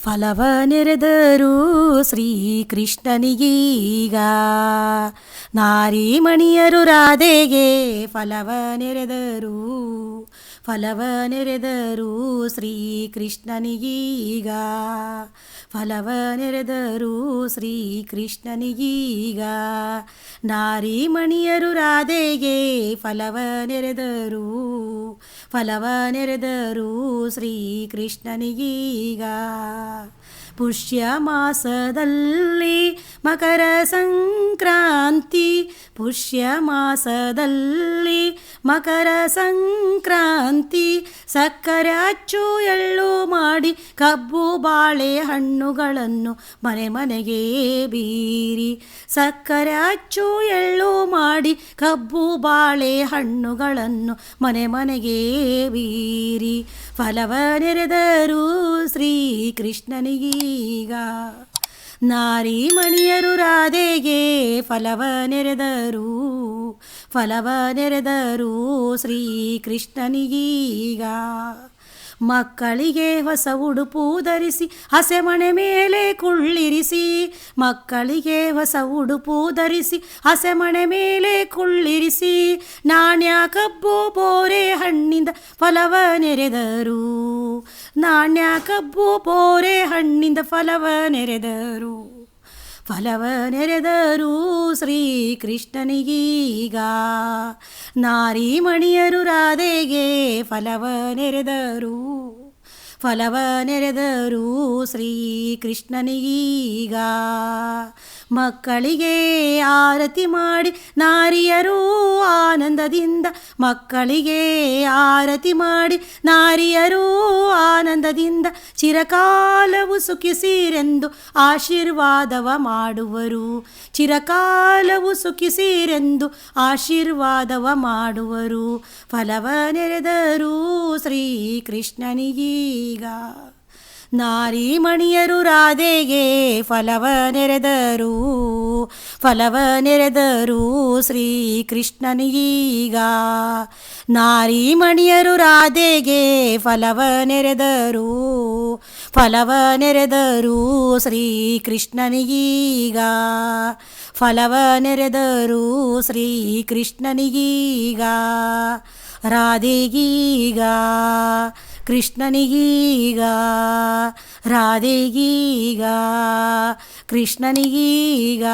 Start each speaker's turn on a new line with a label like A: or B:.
A: ಫಲವ ನೆರೆದರೂ ಶ್ರೀಕೃಷ್ಣನಿಗೀಗ ನಾರಿಮಣಿಯರು ರಾಧೆಗೆ ಫಲವ ನೆರೆದರು ಶ್ರೀಕೃಷ್ಣನಿಗೀಗ ಫಲವ ನೆರೆದರು ಶ್ರೀಕೃಷ್ಣನಿಗೀಗ ನಾರಿಮಣಿಯರು ರಾಧೆಗೆ ಫಲವ ನೆರೆದರು ಶ್ರೀಕೃಷ್ಣನಿಗೀಗ ಪುಷ್ಯ ಮಾಸದಲ್ಲಿ ಮಕರ ಸಂಕ್ರಾಂತಿ ಮಕರ ಸಂಕ್ರಾಂತಿ ಸಕ್ಕರೆ ಅಚ್ಚು ಎಳ್ಳು ಮಾಡಿ ಕಬ್ಬು ಬಾಳೆ ಹಣ್ಣುಗಳನ್ನು ಮನೆ ಮನೆಗೆ ಬೀರಿ ಸಕ್ಕರೆ ಅಚ್ಚು ಎಳ್ಳು ಮಾಡಿ ಕಬ್ಬು ಬಾಳೆ ಹಣ್ಣುಗಳನ್ನು ಮನೆ ಮನೆಗೆ ಬೀರಿ ಫಲವ ನೆರೆದರು ಶ್ರೀಕೃಷ್ಣನಿಗೀಗ ನಾರಿಮಣಿಯರು ರಾಧೆಗೆ ಫಲವ ನೆರೆದರು ಶ್ರೀಕೃಷ್ಣನಿಗೀಗ ಮಕ್ಕಳಿಗೆ ಹೊಸ ಉಡುಪು ಧರಿಸಿ ಹಸೆಮಣೆ ಮೇಲೆ ಕುಳ್ಳಿರಿಸಿ ನಾಣ್ಯ ಕಬ್ಬು ಬೋರೆ ಹಣ್ಣಿಂದ ಫಲವ ನೆರೆದರು ಶ್ರೀಕೃಷ್ಣನಿಗೀಗ ನಾರಿಮಣಿಯರು ರಾಧೆಗೆ ಫಲವ ನೆರೆದರು ಶ್ರೀಕೃಷ್ಣನಿಗೀಗ ಮಕ್ಕಳಿಗೆ ಆರತಿ ಮಾಡಿ ನಾರಿಯರು ಆನಂದದಿಂದ ಚಿರಕಾಲವು ಸುಖಿಸಿರೆಂದು ಆಶೀರ್ವಾದವ ಮಾಡುವರು ಫಲವ ನೆರೆದರು ಶ್ರೀಕೃಷ್ಣನಿಗೀಗ ನಾರಿಮಣಿಯರು ರಾಧೆಗೆ ಫಲವ ನೆರೆದರು ಶ್ರೀಕೃಷ್ಣನಿಗೀಗ ನಾರಿಮಣಿಯರು ರಾಧೆಗೆ ಫಲವ ನೆರೆದರು ಶ್ರೀಕೃಷ್ಣನಿಗೀಗ ರಾಧೆಗೀಗ ಕೃಷ್ಣನಿಗೀಗ ರಾಧೆಗೀಗ ಕೃಷ್ಣನಿಗೀಗ